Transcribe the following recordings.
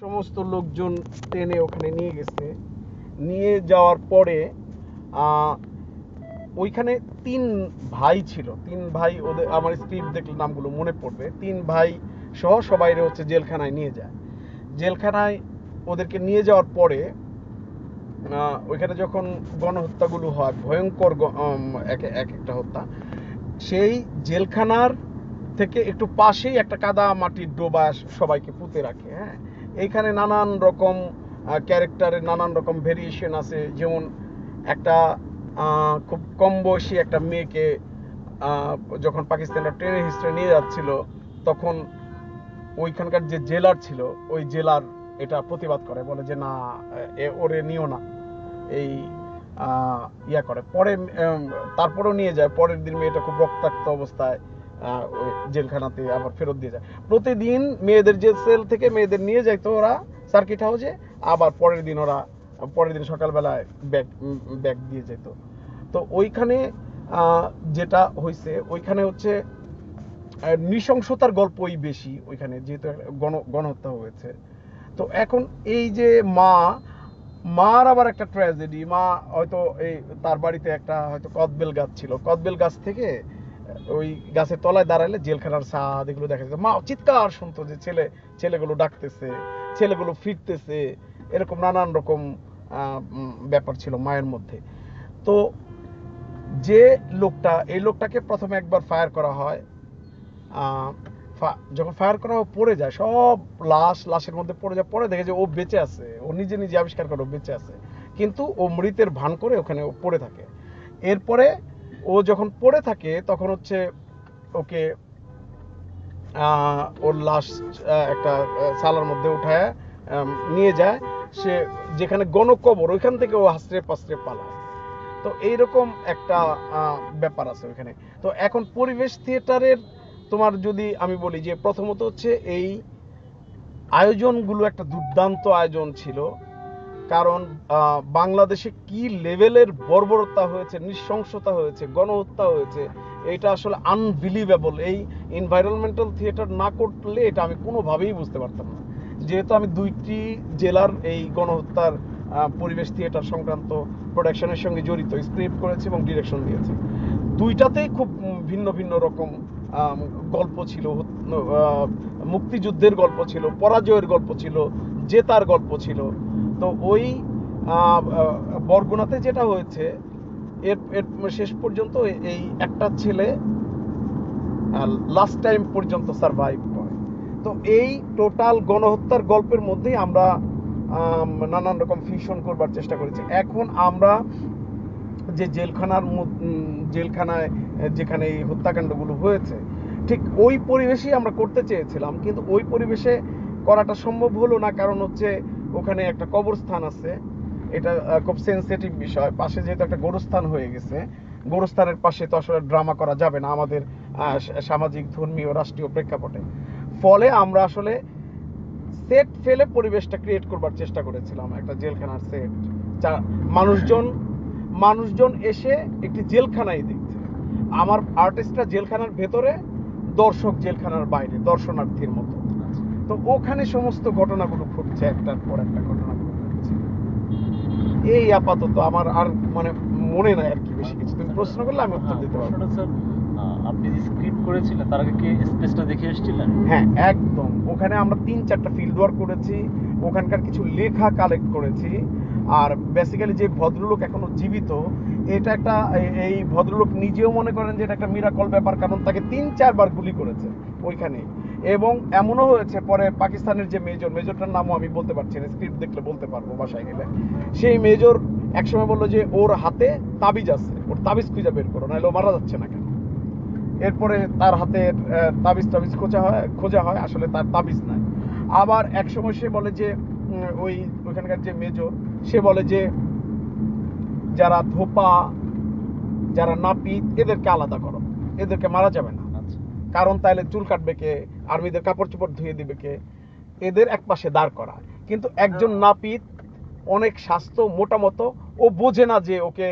সমস্ত লোকজন টেনে ওখানে নিয়ে গেছে। নিয়ে যাওয়ার পরে ওইখানে 3 ভাই ছিল। 3 ভাই, ওদের আমার স্ক্রিপ্ট দেখলে নামগুলো মনে পড়বে। 3 ভাই সহ সবাইরে হচ্ছে জেলখানায় নিয়ে যায়। জেলখানায় ওদেরকে নিয়ে যাওয়ার পরে ওইখানে যখন গণহত্যাগুলো হয়, ভয়ঙ্কর একটা হত্যা, সেই জেলখানার থেকে একটু পাশেই একটা কাদা মাটির ডোবা সবাইকে পুঁতে রাখে। হ্যাঁ, এইখানে নানান রকম ক্যারেক্টারের নানান রকম ভেরিয়েশন আছে। যেমন একটা খুব কম বয়সী একটা মেয়েকে যখন পাকিস্তানরা ট্রেনের হিস্ট্রি নিয়ে যাচ্ছিল, তখন ওইখানকার যে জেলার ছিল, ওই জেলার এটা প্রতিবাদ করে, বলে যে না, ওরে নিও না, এই ইয়া করে। পরে তারপরেও নিয়ে যায়। পরের দিন মেয়েটা খুব রক্তাক্ত অবস্থায় ওই জেলখানাতে আবার ফেরত দিয়ে যায়। প্রতিদিন মেয়েদের যে সেল থেকে মেয়েদের নিয়ে যাইতো ওরা সার্কিট হাউসে, আবার পরের দিন সকালবেলায় ব্যাগ দিয়ে যেত। তো ওইখানে যেটা হয়েছে, ওইখানে হচ্ছে নৃশংসতার গল্পই বেশি ওইখানে, যেহেতু গণহত্যা হয়েছে। তো এখন এই যে মার আবার একটা ট্র্যাজেডি। মা হয়তো এই তার বাড়িতে একটা হয়তো কদবেল গাছ ছিল, কদবেল গাছ থেকে ওই গাছের তলায় দাঁড়ালে জেলখানার ছাদ এগুলো দেখা যেত। মা চিৎকার শুনতো যে ছেলেগুলো ডাকতেছে, ছেলেগুলো ফিরতেছে, এরকম নানান রকম ব্যাপার ছিল মায়ের মধ্যে। তো যে এই লোকটাকে প্রথমে একবার ফায়ার করা হয়। যখন ফায়ার করা পড়ে যায়, সব লাশের মধ্যে পড়ে যায়। পরে দেখে যে ও বেঁচে আছে, ও নিজে আবিষ্কার করে ও বেঁচে আছে, কিন্তু ও মৃতের ভান করে ওখানে ও পড়ে থাকে। এরপরে ও যখন পড়ে থাকে তখন হচ্ছে ওকে ওর লাশ একটা সালার মধ্যে উঠায় নিয়ে যায়। সে যেখানে গণকবর, ওইখান থেকে ও হাসরে পাসরে পালায়। তো এইরকম একটা ব্যাপার আছে ওইখানে। তো এখন পরিবেশ থিয়েটারের তোমার যদি আমি বলি যে প্রথমত হচ্ছে এই আয়োজনগুলো একটা দুর্দান্ত আয়োজন ছিল। কারণ বাংলাদেশে কি লেভেলের বর্বরতা হয়েছে, নৃশংসতা হয়েছে, গণহত্যা হয়েছে, এটা আসলে আনবিলিভেবল। এই এনভায়রনমেন্টাল থিয়েটার না করলে এটা আমি কোনোভাবেই বুঝতে পারতাম না। যেহেতু আমি 2টি জেলার এই গণহত্যার পরিবেশ থিয়েটার সংক্রান্ত প্রোডাকশনের সঙ্গে জড়িত, স্ক্রিপ্ট করেছি এবং ডিরেকশন দিয়েছি। 2টাতেই খুব ভিন্ন ভিন্ন রকম গল্প ছিল। মুক্তিযুদ্ধের গল্প ছিল, পরাজয়ের গল্প ছিল, জেতার গল্প ছিল। তো ওই বরগুনাতে যেটা হয়েছে, এর শেষ পর্যন্ত এই একটা ছেলে লাস্ট টাইম পর্যন্ত সারভাইভ করে। তো এই টোটাল গণহত্যার গল্পের মধ্যেই আমরা নানান রকম ফিউশন করবার চেষ্টা করেছি। এখন আমরা যে জেলখানায় যেখানে এই হত্যাকাণ্ডগুলো হয়েছে, ঠিক ওই পরিবেশেই আমরা করতে চেয়েছিলাম, কিন্তু ওই পরিবেশে করাটা সম্ভব হলো না। কারণ হচ্ছে ওখানে একটা কবরস্থান আছে, এটা খুব সেন্সিটিভ বিষয়। পাশে যেহেতু একটা গোরস্থান হয়ে গেছে, গোরস্থানের পাশে তো আসলে ড্রামা করা যাবে না আমাদের সামাজিক, ধর্মীয়, রাষ্ট্রীয় প্রেক্ষাপটে। ফলে আমরা আসলে সেট ফেলে পরিবেশটা ক্রিয়েট করবার চেষ্টা করেছিলাম, একটা জেলখানার সেট। মানুষজন এসে একটি জেলখানায় দেখছে। আমার আর্টিস্টরা জেলখানার ভেতরে, দর্শক জেলখানার বাইরে দর্শনার্থীর মতো। তো ওখানে সমস্ত ঘটনাগুলো ঘটছে, একটার পর একটা ঘটনাগুলো ঘটছে। এই আপাতত আমার আর মানে মনে নাই আর কি বেশি কিছু। তুমি প্রশ্ন করলে আমি উত্তর দিতে পারবো। আপনি যে স্ক্রিপ্ট করেছিলেন তার আগে কি স্পেসটা দেখে এসেছিলেন? হ্যাঁ, একদম। ওখানে আমরা 3-4টা ফিল্ড ওয়ার্ক করেছি, ওখানকার কিছু লেখা কালেক্ট করেছি। আর বেসিক্যালি যে ভদ্রলোক এখনো জীবিত, এটা একটা, এই ভদ্রলোক নিজেও মনে করেন যে এটা একটা মিরাকল ব্যাপার, কারণ তাকে 3-4 বার গুলি করেছে ওইখানে। এবং এমনও হয়েছে পরে পাকিস্তানের যে মেজরটার নামও আমি বলতে পারছি না, স্ক্রিপ্ট দেখলে বলতে পারবো বাসায় গেলে। সেই মেজর একসময় বললো যে ওর হাতে তাবিজ আছে, ওর তাবিজ খুঁজে বের করো, নাহলে ও মারা যাচ্ছে না কেন। এরপরে তার হাতে তাবিজ খোঁজা হয়, আসলে তার তাবিজ নাই। আবার এক সময় সে বলে যে ওইখানকার যে মেজর, সে বলে যে যারা ধোপা, যারা নাপিত, এদেরকে আলাদা করো, এদেরকে মারা যাবে না। কারণ তাইলে চুল কাটবে কে, আর্মিদের কাপড় চোপড় ধুয়ে দিবে কে, এদের এক পাশে দাঁড় করা। কিন্তু একজন নাপিত অনেক স্বাস্থ্য, মোটামতো, ও বোঝে না যে ওকে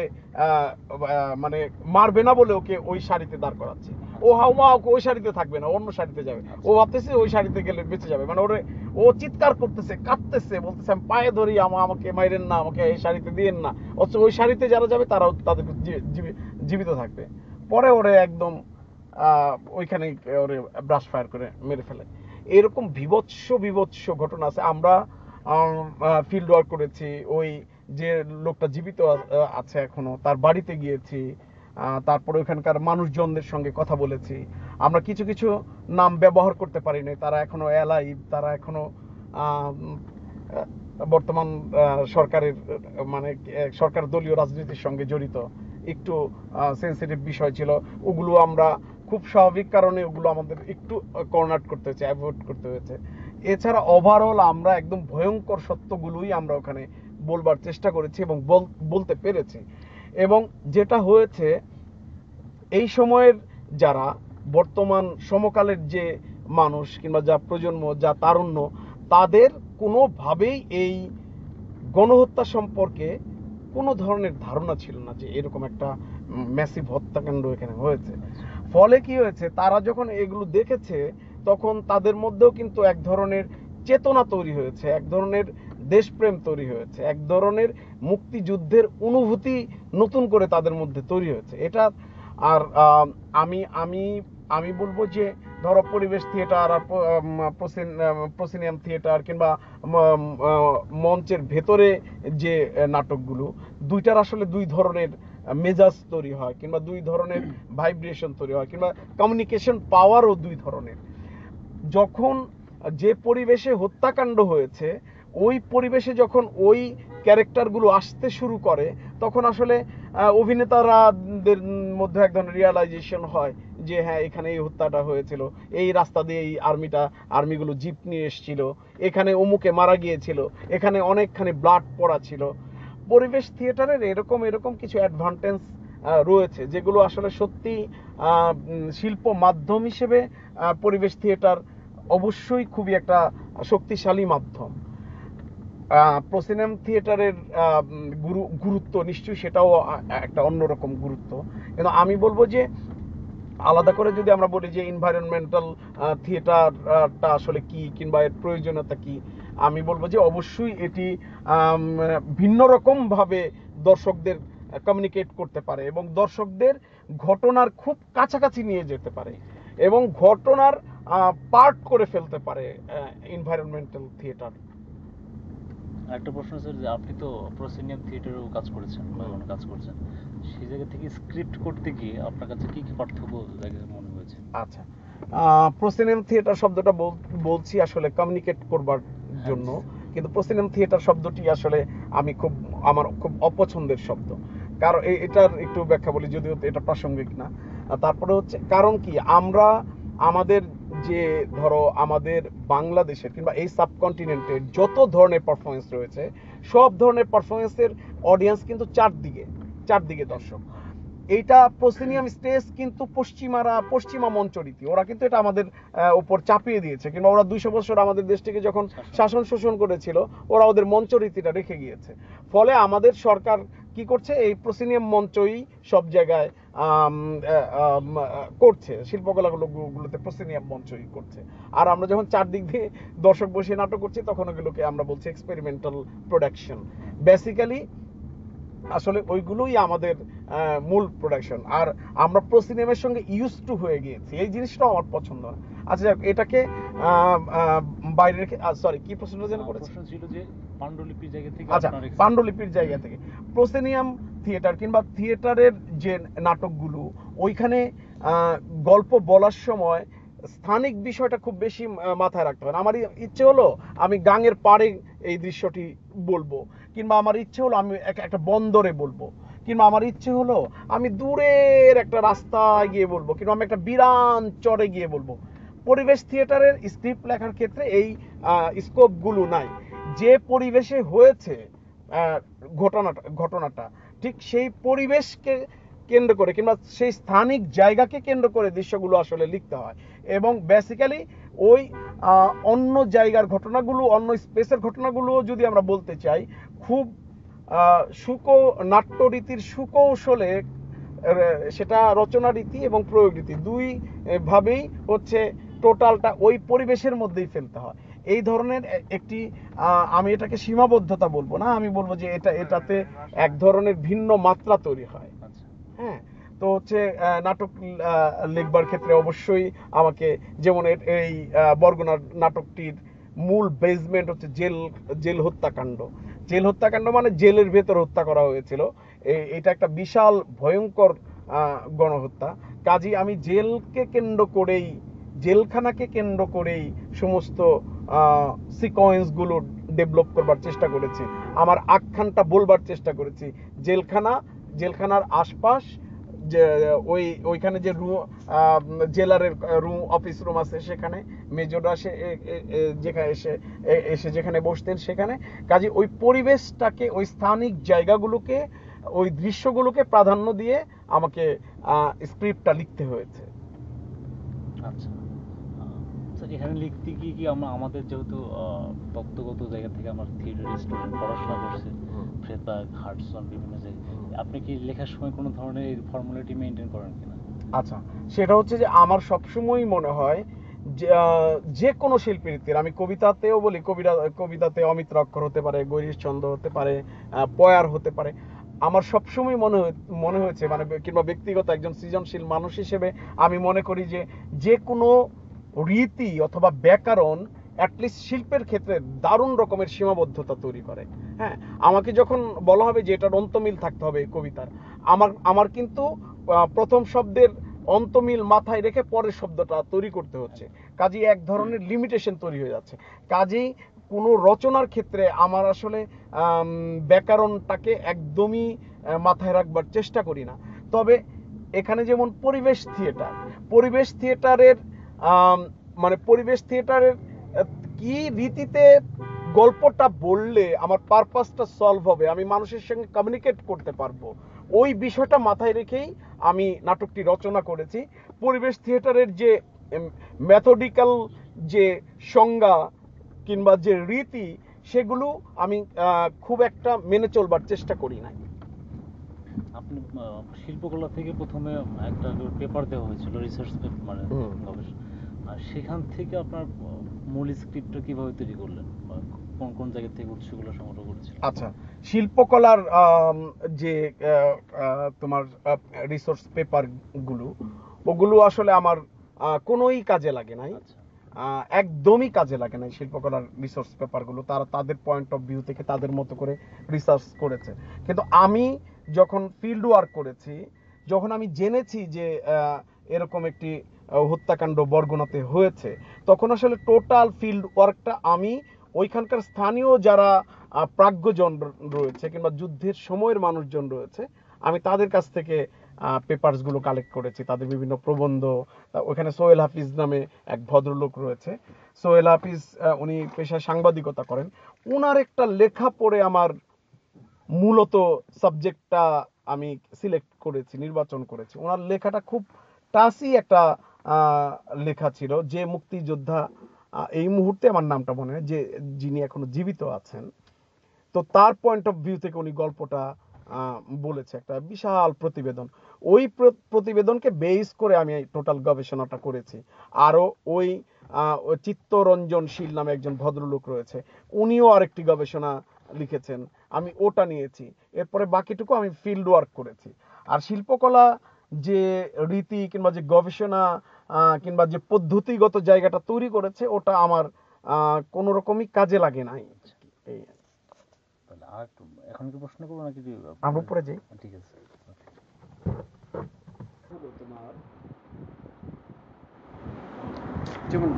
মানে মারবে না বলে ওকে ওই সারিতে দাঁড় করাচ্ছে। ও হাওয়া ওই শাড়িতে থাকবে না, অন্য শাড়িতে যাবে। ও ভাবতেছে ওই শাড়িতে গেলে বেঁচে যাবে, মানে ওরে ও চিৎকার করতেছে, কাঁদতেছে, বলতেছে আমি পায়ে ধরি, আমাকে মাইরেন না, আমাকে এই শাড়িতে দিয়েন না। অথচ ওই শাড়িতে যারা যাবে তারাও তাদেরকে জীবিত থাকবে। পরে ওরে একদম ওইখানে ওরে ব্রাশ ফায়ার করে মেরে ফেলে। এরকম বিভৎস বিভৎস ঘটনা আছে। আমরা ফিল্ড ওয়ার্ক করেছি, ওই যে লোকটা জীবিত আছে এখনো তার বাড়িতে গিয়েছি, তারপরে ওখানকার মানুষজনদের সঙ্গে কথা বলেছি। আমরা কিছু কিছু নাম ব্যবহার করতে পারি নাই, তারা এখনো অ্যালাইভ, তারা এখনো বর্তমান সরকারের মানে সরকার দলীয় রাজনীতির সঙ্গে জড়িত। একটু সেন্সিটিভ বিষয় ছিল, ওগুলো আমরা খুব স্বাভাবিক কারণে ওগুলো আমাদের একটু কর্নার করতে হয়েছে, অ্যাভয়েড করতে হয়েছে। এছাড়া ওভারঅল আমরা একদম ভয়ঙ্কর সত্যগুলোই আমরা ওখানে বলবার চেষ্টা করেছি এবং বলতে পেরেছি। এবং যেটা হয়েছে, এই সময়ের যারা বর্তমান সমকালের যে মানুষ কিংবা যা প্রজন্ম, যা তারুণ্য, তাদের কোনোভাবেই এই গণহত্যা সম্পর্কে কোনো ধরনের ধারণা ছিল না যে এরকম একটা ম্যাসিভ হত্যাকাণ্ড এখানে হয়েছে। ফলে কি হয়েছে, তারা যখন এগুলো দেখেছে তখন তাদের মধ্যেও কিন্তু এক ধরনের চেতনা তৈরি হয়েছে, এক ধরনের দেশপ্রেম তৈরি হয়েছে, এক ধরনের মুক্তিযুদ্ধের অনুভূতি নতুন করে তাদের মধ্যে তৈরি হয়েছে। এটা আর আমি আমি আমি বলবো যে ধরো পরিবেশ থিয়েটার আর প্রসিনিয়াম থিয়েটার কিংবা মঞ্চের ভেতরে যে নাটকগুলো, দুইটার আসলে দুই ধরনের মেজাজ তৈরি হয়, কিংবা দুই ধরনের ভাইব্রেশন তৈরি হয়, কিংবা কমিউনিকেশন পাওয়ারও দুই ধরনের। যখন যে পরিবেশে হত্যাকাণ্ড হয়েছে, ওই পরিবেশে যখন ওই ক্যারেক্টারগুলো আসতে শুরু করে, তখন আসলে অভিনেতারাদের মধ্যে এক ধরনের রিয়ালাইজেশন হয় যে হ্যাঁ, এখানে এই হত্যাটা হয়েছিল, এই রাস্তা দিয়ে এই আর্মিগুলো জিপ নিয়ে এসেছিল, এখানে অমুকে মারা গিয়েছিল, এখানে অনেকখানি ব্লাড পড়া ছিল। পরিবেশ থিয়েটারের এরকম এরকম কিছু অ্যাডভান্টেজ রয়েছে, যেগুলো আসলে সত্যি শিল্প মাধ্যম হিসেবে পরিবেশ থিয়েটার অবশ্যই খুবই একটা শক্তিশালী মাধ্যম। প্রসিনেম থিয়েটারের গুরুত্ব নিশ্চয়ই সেটাও একটা অন্যরকম গুরুত্ব। কিন্তু আমি বলবো যে আলাদা করে যদি আমরা বলি যে এনভায়রনমেন্টাল থিয়েটারটা আসলে কি কিংবা এর প্রয়োজনীয়তা কি, আমি বলবো যে অবশ্যই এটি ভিন্ন রকম ভাবে দর্শকদের কমিউনিকেট করতে পারে এবং দর্শকদের ঘটনার খুব কাছাকাছি নিয়ে যেতে পারে এবং ঘটনার পার্ট করে ফেলতে পারে এনভায়রনমেন্টাল থিয়েটার। একটা প্রশ্ন স্যার, যে আপনি তো প্রসিনিয়াম থিয়েটারেও কাজ করেছেন বা কোনো কাজ করছেন, সেই জায়গা থেকে স্ক্রিপ্ট করতে গিয়ে আপনার কাছে কি কি পার্থক্য জায়গায় মনে হয়েছে? আচ্ছা, প্রসিনিয়াম থিয়েটার শব্দটা বলছি আসলে কমিউনিকেট করবার জন্য, কিন্তু প্রসিনিয়াম থিয়েটার শব্দটি আসলে আমার খুব অপছন্দের শব্দ। কারণ এটার একটু ব্যাখ্যা বলি, যদিও এটা প্রাসঙ্গিক না। তারপরে হচ্ছে কারণ কি, আমরা আমাদের যে ধরো আমাদের বাংলাদেশের কিংবা এই সাবকন্টিনেন্টের যত ধরনের পারফরমেন্স রয়েছে, সব ধরনের পারফরমেন্সের অডিয়েন্স কিন্তু চারদিকে দর্শক। এইটা প্রসিনিয়াম স্টেজ কিন্তু পশ্চিমা মঞ্চরীতি, ওরা কিন্তু এটা আমাদের উপর চাপিয়ে দিয়েছে, কিংবা ওরা 200 বছর আমাদের দেশটিকে যখন শাসন শোষণ করেছিল, ওরা ওদের মঞ্চরীতিটা রেখে গিয়েছে। ফলে আমাদের সরকার কি করছে, এই প্রসিনিয়াম মঞ্চই সব জায়গায় করছে, শিল্পকলাগুলোতে প্রসিনিয়াম মঞ্চই করছে। আর আমরা যখন চারদিক দিয়ে দর্শক বসে নাটক করছি, তখন ওগুলোকে আমরা বলছি এক্সপেরিমেন্টাল প্রোডাকশন। বেসিক্যালি আসলে ওইগুলোই আমাদের মূল প্রোডাকশন। আর আমরা প্রসিনেমের সঙ্গে ইউজ টু হয়ে গিয়েছি, এই জিনিসটাও আমার পছন্দ না। আচ্ছা যাক, এটাকে বাইরে রেখে সরি, কি প্রশ্নটা যেন করেছে? প্রশ্ন ছিল যে পাণ্ডুলিপির জায়গা থেকে। আচ্ছা, পাণ্ডুলিপির জায়গা থেকে প্রসিনিয়াম থিয়েটার কিংবা থিয়েটারের যে নাটকগুলো, ওইখানে গল্প বলার সময় স্থানিক বিষয়টা খুব বেশি মাথায় রাখতে হবে। আমার ইচ্ছে হলো আমি গাঙের পাড়ে এই দৃশ্যটি বলবো, কিংবা আমার ইচ্ছে হলো আমি একটা বন্দরে বলবো, কিংবা আমার ইচ্ছে হলো আমি দূরের একটা রাস্তায় গিয়ে বলবো, কিংবা আমি একটা বিরান চরে গিয়ে বলবো। পরিবেশ থিয়েটারের স্ক্রিপ্ট লেখার ক্ষেত্রে এই স্কোপগুলো নাই। যে পরিবেশে হয়েছে ঘটনাটা, ঠিক সেই পরিবেশকে কেন্দ্র করে কিংবা সেই স্থানিক জায়গাকে কেন্দ্র করে দৃশ্যগুলো আসলে লিখতে হয়। এবং বেসিক্যালি ওই অন্য জায়গার ঘটনাগুলো, অন্য স্পেসের ঘটনাগুলো যদি আমরা বলতে চাই, খুব নাট্যরীতির সুকৌশলে সেটা রচনা রীতি এবং প্রয়োগ রীতি দুই ভাবেই হচ্ছে টোটালটা ওই পরিবেশের মধ্যেই ফেলতে হয়। এই ধরনের একটি আমি এটাকে সীমাবদ্ধতা বলবো না, আমি বলবো যে এটাতে এক ধরনের ভিন্ন মাত্রা তৈরি হয়। আচ্ছা হ্যাঁ, তো হচ্ছে নাটক লিখবার ক্ষেত্রে অবশ্যই আমাকে যেমন এই বরগুনার নাটকটির মূল বেসমেন্ট হচ্ছে জেল হত্যাকাণ্ড। জেল হত্যাকাণ্ড মানে জেলের ভেতর হত্যা করা হয়েছিল। এটা একটা বিশাল ভয়ঙ্কর গণহত্যা। কাজী আমি জেলকে কেন্দ্র করেই, জেলখানাকে কেন্দ্র করেই সমস্ত সিকোয়েন্সগুলো ডেভেলপ করবার চেষ্টা করেছি, আমার আখ্যানটা বলবার চেষ্টা করেছি। জেলখানার আশপাশ যে ওইখানে যে জেলারের রুম, অফিস রুম আছে, সেখানে মেজররা যেখানে এসে যেখানে বসতেন সেখানে। কাজে ওই পরিবেশটাকে, ওই স্থানিক জায়গাগুলোকে, ওই দৃশ্যগুলোকে প্রাধান্য দিয়ে আমাকে স্ক্রিপ্টটা লিখতে হয়েছে। আচ্ছা স্যার, এখানে লিখতে গিয়ে কি আমাদের যেহেতু তত্ত্বগত জায়গা থেকে আমার থিয়েটার স্টুডেন্ট পড়াশোনা করছে, ফ্রেতাগ, হাডসন, বিভিন্ন জায়গায়, আপনি কি লেখার সময় কোনো ধরনের এই ফর্মালিটি মেনটেন করেন কিনা? আচ্ছা, সেটা হচ্ছে যে আমার সবসময়ই মনে হয় যে কোনো শিল্পীর, আমি কবিতাতেও বলি, কবিতাতে অমিত্র অক্ষর হতে পারে, গৈরিশচন্দ্র হতে পারে, পয়ার হতে পারে। আমার সবসময় মনে হয়েছে, মানে কিংবা ব্যক্তিগত একজন সৃজনশীল মানুষ হিসেবে আমি মনে করি যে কোনো রীতি অথবা ব্যাকরণ অ্যাটলিস্ট শিল্পের ক্ষেত্রে দারুণ রকমের সীমাবদ্ধতা তৈরি করে। হ্যাঁ, আমাকে যখন বলা হবে যে এটার অন্তমিল থাকতে হবে কবিতার, আমার কিন্তু প্রথম শব্দের অন্তমিল মাথায় রেখে পরের শব্দটা তৈরি করতে হচ্ছে। কাজেই এক ধরনের লিমিটেশন তৈরি হয়ে যাচ্ছে। কাজেই কোনো রচনার ক্ষেত্রে আমার আসলে ব্যাকরণটাকে একদমই মাথায় রাখবার চেষ্টা করি না। তবে এখানে যেমন পরিবেশ থিয়েটারের মানে পরিবেশ থিয়েটারের কি রীতিতে গল্পটা বললে আমার পারপাসটা সলভ হবে, আমি মানুষের সঙ্গে কমিউনিকেট করতে পারবো, ওই বিষয়টা মাথায় রেখেই আমি নাটকটি রচনা করেছি। পরিবেশ থিয়েটারের যে মেথডিক্যাল যে সংজ্ঞা কিংবা যে রীতি, সেগুলো আমি খুব একটা মেনে চলবার চেষ্টা করি না। আপনি শিল্পকলা থেকে প্রথমে একটা পেপার দেওয়া হয়েছিল, রিসার্চ পেপার, মানে গবেষণা, আর সেখান থেকে আপনার মূল স্ক্রিপ্টটা কিভাবে তৈরি করলেন, বা কোন কোন জায়গা থেকে উৎসগুলো সংগ্রহ করেছিলেন? আচ্ছা, শিল্পকলার যে তোমার রিসোর্স পেপার ওগুলো আসলে আমার কোনোই কাজে লাগে নাই। আচ্ছা একদমই কাজে লাগে নাই শিল্পকলার রিসোর্স পেপারগুলো। তারা তাদের পয়েন্ট অফ ভিউ থেকে তাদের মতো করে রিসার্চ করেছে। কিন্তু আমি যখন ফিল্ড ওয়ার্ক করেছি, যখন আমি জেনেছি যে এরকম একটি হত্যাকাণ্ড বরগুনাতে হয়েছে, তখন আসলে টোটাল ফিল্ড ওয়ার্কটা আমি ওইখানকার স্থানীয় যারা প্রাজ্ঞজন রয়েছে কিংবা যুদ্ধের সময়ের মানুষজন রয়েছে, আমি তাদের কাছ থেকে পেপারসগুলো কালেক্ট করেছি, তাদের বিভিন্ন প্রবন্ধ। ওখানে সোহেল হাফিজ নামে এক ভদ্রলোক রয়েছে। সোহেল হাফিজ উনি পেশায় সাংবাদিকতা করেন। ওনার একটা লেখা পড়ে আমার মূলত সাবজেক্টটা আমি সিলেক্ট করেছি, নির্বাচন করেছি। ওনার লেখাটা খুব টাসি একটা লেখা ছিল, যে মুক্তিযোদ্ধা, এই মুহূর্তে আমার নামটা মনে হয়, যে যিনি এখনো জীবিত আছেন, তো তার পয়েন্ট অফ ভিউ থেকে উনি গল্পটা বলেছে, একটা বিশাল প্রতিবেদন। ওই প্রতিবেদনকে বেস করে আমি টোটাল গবেষণাটা করেছি। আরও ওই চিত্তরঞ্জনশীল নামে একজন ভদ্রলোক রয়েছে, উনিও আরেকটি গবেষণা লিখেছেন, আমি ওটা নিয়েছি। এরপরে বাকিটুকু আমি ফিল্ড ওয়ার্ক করেছি। আর শিল্পকলা যে রীতি কিংবা যে গবেষণা কিংবা যে পদ্ধতিগত জায়গাটা তৈরি করেছে, ওটা আমার কোনো রকমই কাজে লাগে নাই। এই তাহলে আর এখন কি প্রশ্ন করবো নাকি? আমরা উপরে যাই। ঠিক আছে। তোমার যেমন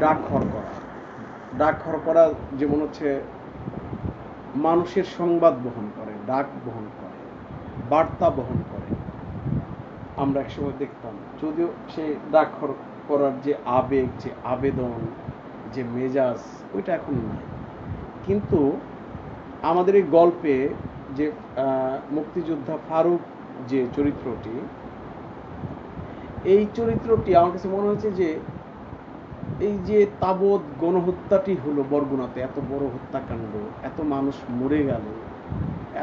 ডাকঘর করা যেমন হচ্ছে মানুষের সংবাদ বহন করে, ডাক বহন করে, বার্তা বহন করে। আমরা একসময় দেখতাম, যদিও সে ডাকঘর করার যে আবেগ, যে আবেদন, যে মেজাজ, ওইটা এখন নাই। কিন্তু আমাদের এই গল্পে যে মুক্তিযোদ্ধা ফারুক যে চরিত্রটি, এই চরিত্রটি আমার কাছে মনে হচ্ছে যে এই যে তাবৎ গণহত্যাটি হলো বরগুনাতে, এত বড় হত্যাকাণ্ড, এত মানুষ মরে গেল,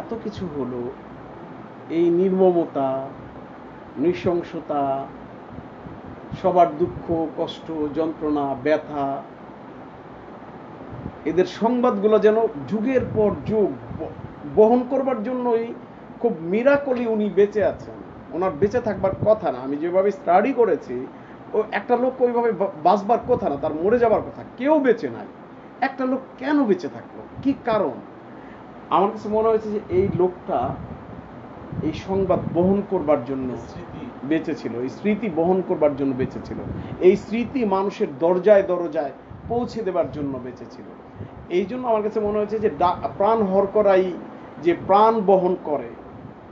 এত কিছু হলো, এই নির্মমতা, নৃশংসতা, সবার দুঃখ কষ্ট যন্ত্রণা ব্যথা, এদের সংবাদগুলো যেন যুগের পর যুগ বহন করবার জন্যই খুব মিরাকলি উনি বেঁচে আছেন। ওনার বেঁচে থাকবার কথা না, আমি যেভাবে স্টাডি করেছি, ও একটা লোক ওইভাবে বাঁচবার কথা না, তার মরে যাবার কথা, কেউ বেঁচে নাই। একটা লোক কেন বেঁচে থাকলো, কি কারণ? আমার কাছে মনে হয়েছে যে এই লোকটা এই সংবাদ বহন করবার জন্য বেঁচে ছিল, এই স্মৃতি বহন করবার জন্য বেঁচে ছিল, এই স্মৃতি মানুষের দরজায় দরজায় পৌঁছে দেবার জন্য বেঁচে ছিল। এই জন্য আমার কাছে মনে হয়েছে যে প্রাণ হরকরাই যে প্রাণ বহন করে,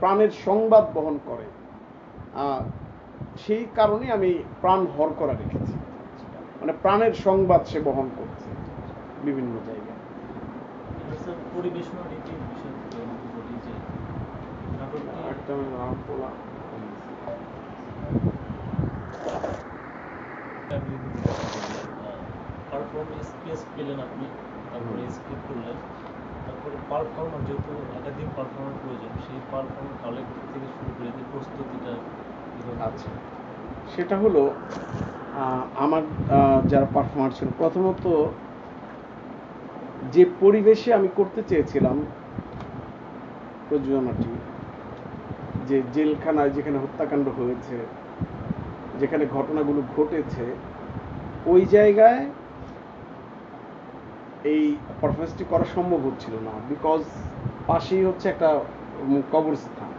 প্রাণের সংবাদ বহন করে, সেই কারণে আমি প্রাণ হরকরা রেখেছি। মানে প্রাণের সংবাদ সে বহন করছে বিভিন্ন জায়গায়। পরিবেশনা রীতির বিষয় থেকে আমি বলি যে একটা বলা পারফরমেন্স স্পেস পেলেন আপনি, তারপরে স্ক্রিপ্ট করলেন, তারপরে পারফর্মার যেহেতু একাধিক পারফর্মার প্রয়োজন, সেই পারফর্মার কালেক্ট থেকে শুরু করে যে প্রস্তুতিটা। আচ্ছা, সেটা হলো আমার যারা পারফর্মার ছিল, প্রথমত যে পরিবেশে আমি করতে চেয়েছিলাম প্রযোজনাটি, যে জেলখানায় যেখানে হত্যাকাণ্ড হয়েছে, যেখানে ঘটনাগুলো ঘটেছে, ওই জায়গায় এই পারফরমেন্সটি করা সম্ভব হচ্ছিল না, বিকজ পাশেই হচ্ছে একটা কবরস্থান।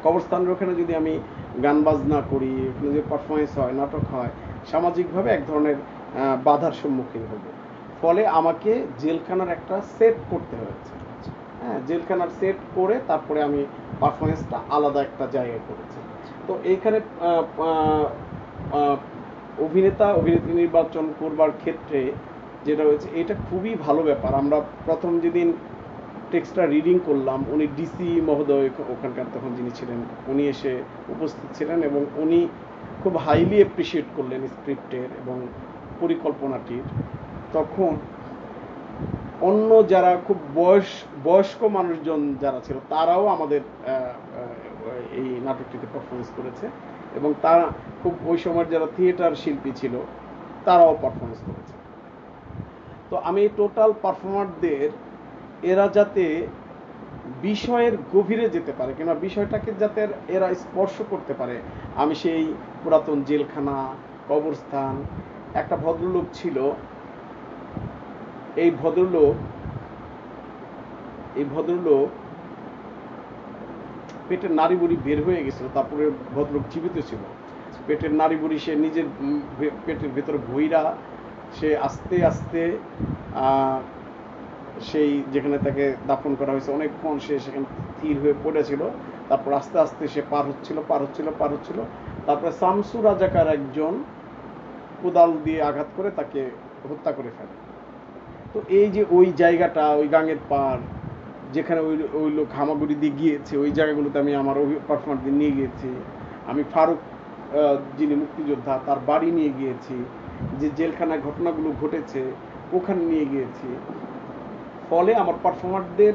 কবরস্থানের ওখানে যদি আমি গান বাজনা করি, ওখানে যদি পারফরমেন্স হয়, নাটক হয়, সামাজিকভাবে এক ধরনের বাধার সম্মুখীন হব। ফলে আমাকে জেলখানার একটা সেট করতে হয়েছে। হ্যাঁ, জেলখানার সেট করে তারপরে আমি পারফরমেন্সটা আলাদা একটা জায়গায় করেছি। তো এইখানে অভিনেতা অভিনেত্রী নির্বাচন করবার ক্ষেত্রে যেটা হয়েছে, এটা খুবই ভালো ব্যাপার। আমরা প্রথম যেদিন টেক্সটটা রিডিং করলাম, উনি ডিসি মহোদয় ওখানকার তখন যিনি ছিলেন, উনি এসে উপস্থিত ছিলেন এবং উনি খুব হাইলি অ্যাপ্রিসিয়েট করলেন স্ক্রিপ্টের এবং পরিকল্পনাটির। তখন অন্য যারা খুব বয়স্ক মানুষজন যারা ছিল, তারাও আমাদের এই নাটকটিতে পারফরমেন্স করেছে এবং তারা খুব ওই সময়ের যারা থিয়েটার শিল্পী ছিল, তারাও পারফরমেন্স করেছে। তো আমি টোটাল পারফর্মারদের এরা যাতে বিষয়ের গভীরে যেতে পারে কিংবা বিষয়টাকে যাতে এরা স্পর্শ করতে পারে, আমি সেই পুরাতন জেলখানা, কবরস্থান, একটা ভদ্রলোক ছিল, এই ভদ্রলোক পেটের নাড়ি বুড়ি বের হয়ে গেছিল, তারপরে ভদ্রলোক জীবিত ছিল। পেটের নাড়ি বুড়ি সে নিজের পেটের ভেতরে ভইরা সে আস্তে আস্তে সেই যেখানে তাকে দাফন করা হয়েছে, অনেকক্ষণ সে সেখানে স্থির হয়ে পড়েছিল। তারপর আস্তে আস্তে সে পার হচ্ছিল। তারপরে শামসু রাজাকার একজন কোদাল দিয়ে আঘাত করে তাকে হত্যা করে ফেলে। তো এই যে ওই জায়গাটা, ওই গাঙের পার যেখানে ওই লোক হামাগুড়ি দিয়ে গিয়েছে, ওই জায়গাগুলোতে আমি আমার পারফর্মারদের নিয়ে গিয়েছি। আমি ফারুক যিনি মুক্তিযোদ্ধা, তার বাড়ি নিয়ে গিয়েছি, যে জেলখানায় ঘটনাগুলো ঘটেছে ওখানে নিয়ে গিয়েছি। ফলে আমার পারফর্মারদের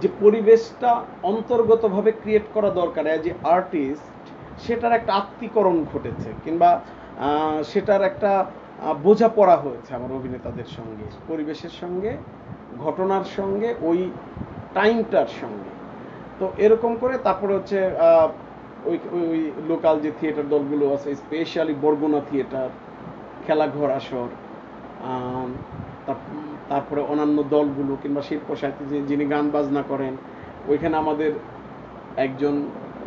যে পরিবেশটা অন্তর্গতভাবে ক্রিয়েট করা দরকার অ্যাজ এ আর্টিস্ট, সেটার একটা আত্মীকরণ ঘটেছে কিংবা সেটার একটা বোঝাপড়া হয়েছে আমার অভিনেতাদের সঙ্গে, পরিবেশের সঙ্গে, ঘটনার সঙ্গে, ওই টাইমটার সঙ্গে। তো এরকম করে তারপরে হচ্ছে ওই ওই লোকাল যে থিয়েটার দলগুলো আছে, স্পেশালি বরগুনা থিয়েটার, খেলাঘর আসর, তারপরে অন্যান্য দলগুলো কিংবা শিল্প সাহিত্যে যিনি গান বাজনা করেন, ওইখানে আমাদের একজন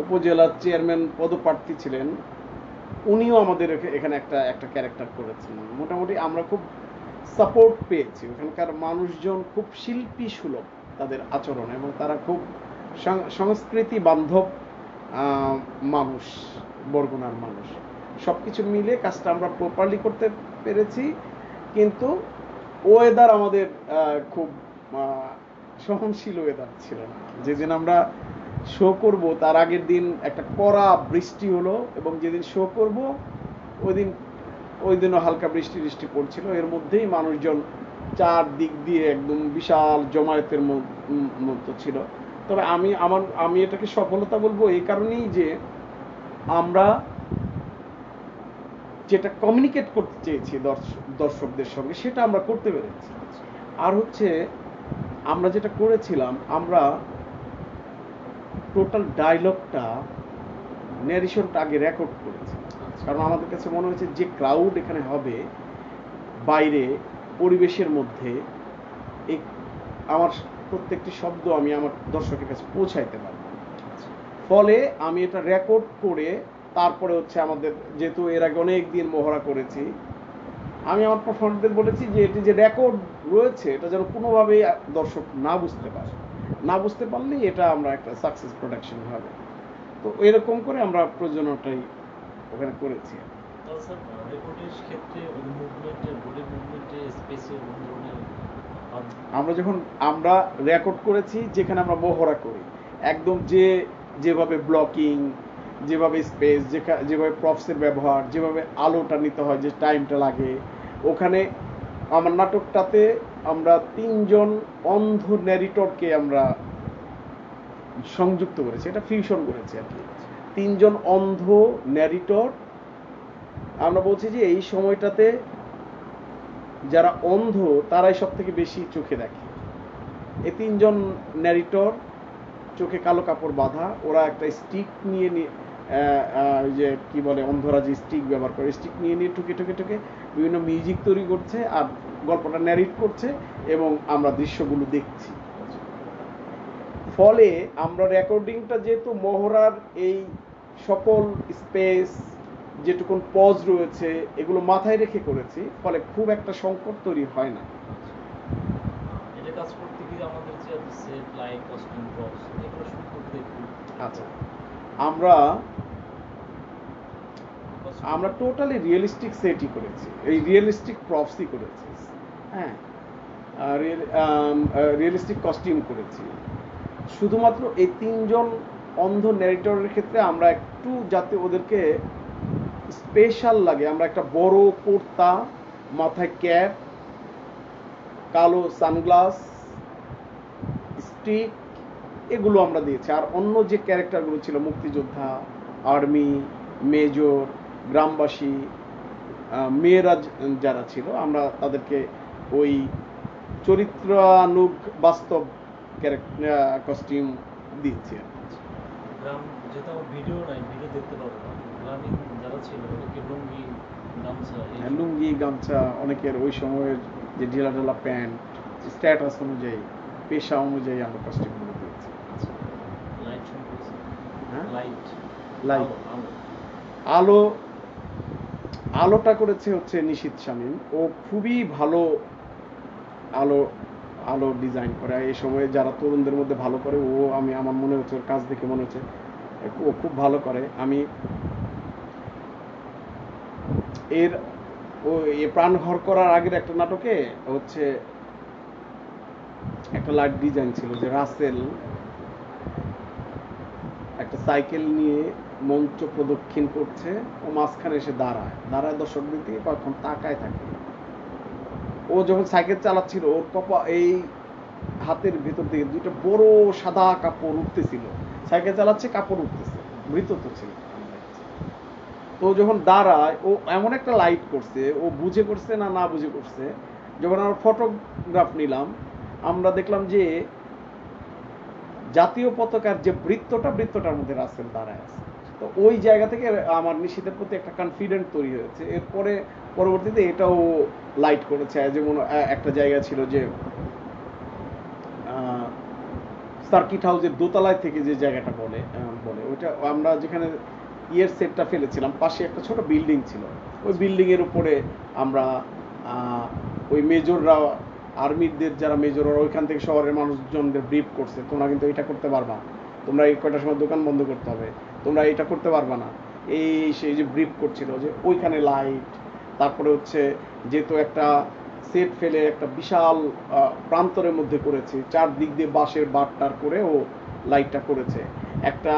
উপজেলার চেয়ারম্যান পদপ্রার্থী ছিলেন, উনিও আমাদের এখানে একটা ক্যারেক্টার করেছেন। মোটামুটি আমরা খুব সাপোর্ট পেয়েছি। ওখানকার মানুষজন খুব শিল্পী সুলভ তাদের আচরণ, এবং তারা খুব সংস্কৃতি বান্ধব মানুষ, বরগুনার মানুষ। সবকিছু মিলে কাজটা আমরা প্রপারলি করতে পেরেছি। কিন্তু ওয়েদার আমাদের খুব সহনশীল ওয়েদার ছিল না। যেদিন আমরা শো করব তার আগের দিন একটা কড়া বৃষ্টি হলো, এবং যেদিন শো করব ওই দিনও হালকা বৃষ্টি পড়ছিল। এর মধ্যেই মানুষজন চারদিক দিয়ে একদম বিশাল জমায়েতের মতো ছিল। তবে আমি এটাকে সফলতা বলবো এই কারণেই যে আমরা যেটা কমিউনিকেট করতে চেয়েছি দর্শকদের সঙ্গে সেটা আমরা করতে পেরেছি। আর হচ্ছে আমরা যেটা করেছিলাম, আমরা টোটাল ডায়লগটা ন্যারেশনটা আগে রেকর্ড করেছি, কারণ আমাদের কাছে মনে হয়েছে যে ক্রাউড এখানে হবে বাইরে পরিবেশের মধ্যে, এই আমার প্রত্যেকটি শব্দ আমি আমার দর্শকের কাছে পৌঁছাইতে পারবো। ফলে আমি এটা রেকর্ড করে তারপরে হচ্ছে আমাদের, যেহেতু এর আগে অনেক দিন মহড়া করেছি, আমি আমার পারফর্মারদের বলেছি যে এটি যে রেকর্ড রয়েছে এটা যেন কোনোভাবেই দর্শক না বুঝতে পারে, না বুঝতে পারলেই এটা আমরা একটা সাকসেস প্রোডাকশন হবে। তো এরকম করে আমরা প্রযোজনাটাই ওখানে করেছি। আমরা রেকর্ড করেছি যেখানে আমরা মহড়া করি, একদম যেভাবে ব্লকিং, যেভাবে স্পেস, যেভাবে প্রপসের ব্যবহার, যেভাবে আলোটা নিতে হয়, যে টাইমটা লাগে, ওখানে আমার নাটকটাতে আমরা 3 জন অন্ধ ন্যারেটরকে আমরা সংযুক্ত করেছি, এটা ফিউশন করেছি আর কি। 3 জন অন্ধ ন্যারেটর, আমরা বলছি যে এই সময়টাতে যারা অন্ধ তারাই সব থেকে বেশি চোখে দেখে। এই 3 জন ন্যারেটর চোখে কালো কাপড় বাঁধা, ওরা একটা স্টিক নিয়ে যে কি বলে অন্ধরা যে স্টিক ব্যবহার করে, স্টিক নিয়ে ঠুকে ঠুকে ঠুকে বিভিন্ন মিউজিক তৈরি করছে আর গল্পটা ন্যারেট করছে এবং আমরা দৃশ্যগুলো দেখছি। ফলে আমরা রেকর্ডিংটা যেহেতু মহড়ার এই সকল স্পেস, যেটুকুন পজ রয়েছে এগুলো মাথায় রেখে করেছি, ফলে খুব একটা সংকট তৈরি হয় না। আচ্ছা, আমরা টোটালি রিয়েলিস্টিক সেটই করেছি, এই রিয়েলিস্টিক প্রপসই করেছি, হ্যাঁ, রিয়েলিস্টিক কস্টিউম করেছি। শুধুমাত্র এই 3 জন অন্ধ ন্যারেটরের ক্ষেত্রে আমরা একটু যাতে ওদেরকে স্পেশাল লাগে, আমরা একটা বড় কুর্তা, মাথায় ক্যাপ, কালো সানগ্লাস, স্টিক, এগুলো আমরা দিয়েছি। আর অন্য যে ক্যারেক্টারগুলো ছিল, মুক্তিযোদ্ধা, আর্মি, মেজর, গ্রামবাসী, মেয়েরা যারা ছিল, আমরা তাদেরকে ওই চরিত্রানুগ বাস্তব কস্টিউম দিয়েছি। লুঙ্গি, গামছা, অনেকের ওই সময়ের যে ঢিলা ঢালা প্যান্ট, স্ট্যাটাস অনুযায়ী, পেশা অনুযায়ী আমরা কস্টিউমগুলো দিয়েছি। লাইট, আলোটা করেছে হচ্ছে নিশীথ শামীম, ও খুবই ভালো আলো ডিজাইন করে। এই সময়ে যারা তরুণদের মধ্যে ভালো করে, আমার মনে হচ্ছে, ওর কাজ দেখে মনে হচ্ছে ও খুব ভালো করে। আমি প্রাণ ঘর করার আগের একটা নাটকে হচ্ছে একটা লাইট ডিজাইন ছিল যে রাসেল একটা সাইকেল নিয়ে মঞ্চ প্রদক্ষিণ করছে, ও মাঝখানে এসে দাঁড়ায় দর্শকদের দিকে কয়েকক্ষণ তাকায় থাকে। ও যখন সাইকেল চালাচ্ছিল, ওর এই হাতের ভেতর দিকে 2টা বড় সাদা কাপড় উঠতেছিল, সাইকেল চালাচ্ছে, কাপড় উঠতেছে, মৃত তো ছিল। তো যখন দাঁড়ায়, ও এমন একটা লাইট করছে, ও বুঝে করছে না বুঝে করছে। যখন আমরা ফটোগ্রাফ নিলাম, আমরা দেখলাম যে জাতীয় পতাকার যে বৃত্তটার মধ্যে রাসেল দাঁড়ায় আছে। তো ওই জায়গা থেকে আমার নিশীথের প্রতি একটা কনফিডেন্ট তৈরি হয়েছে। এরপরে পরবর্তীতে এটাও লাইট করেছে, যেমন একটা জায়গা ছিল যে সার্কিট হাউসের দোতলায় থেকে যে জায়গাটা বলে ওইটা আমরা যেখানে সেটটা ফেলেছিলাম, পাশে একটা ছোট বিল্ডিং ছিল, ওই বিল্ডিং এর উপরে আমরা ওই মেজররা, আর্মিদের যারা মেজর, ওইখান থেকে শহরের মানুষজনদের ব্রিফ করছে, তোমরা কিন্তু এটা করতে পারবা, তোমরা এই কয়টার সময় দোকান বন্ধ করতে হবে, তোমরা এটা করতে পারবা না, সেই যে ব্রিফ করছিল, যে ওইখানে লাইট। তারপরে হচ্ছে যেহেতু একটা সেট ফেলে একটা বিশাল প্রান্তরের মধ্যে করেছে, চারদিক দিয়ে বাঁশের বাটটার করে ও লাইটটা করেছে। একটা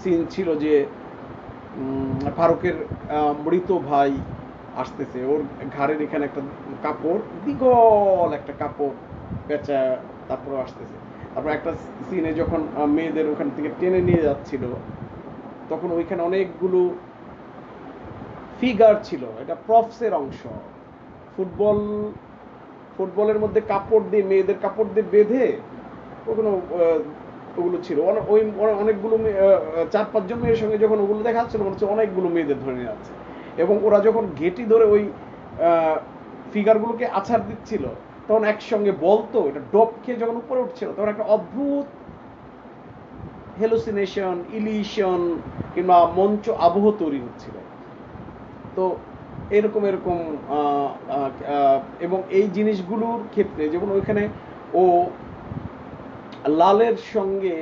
সিন ছিল যে ফারুকের মৃত ভাই আসতেছে, ওর ঘাড়ের এখানে একটা কাপড়, দীঘল একটা কাপড় পেঁচা, তারপরে আসতেছে। তারপর একটা সিনে যখন মেয়েদের ওখান থেকে টেনে নিয়ে যাচ্ছিল, তখন ওইখানে অনেকগুলো ফিগার ছিল, এটা প্রপসের অংশ। ফুটবল ফুটবলের মধ্যে কাপড় দিয়ে, মেয়েদের কাপড় দিয়ে বেঁধে ওগুলো ওগুলো ছিল ওই অনেকগুলো 4-5 জন মেয়ের সঙ্গে যখন ওগুলো দেখা যাচ্ছিল মনে হচ্ছে অনেকগুলো মেয়েদের ধরে নিয়ে যাচ্ছে, এবং ওরা যখন ঘেটি ধরে ওই ফিগারগুলোকে আছাড় দিচ্ছিল তখন একসঙ্গে বলতো, এটা ডপ খেয়ে যখন উপরে উঠছিল তখন একটা অদ্ভুত হেলুসিনেশন, ইলিশন কিংবা মঞ্চ আবহ তৈরি হচ্ছিল। তো এরকম এরকম এবং এই জিনিসগুলোর ক্ষেত্রে যেমন ওইখানে ও লালের সঙ্গে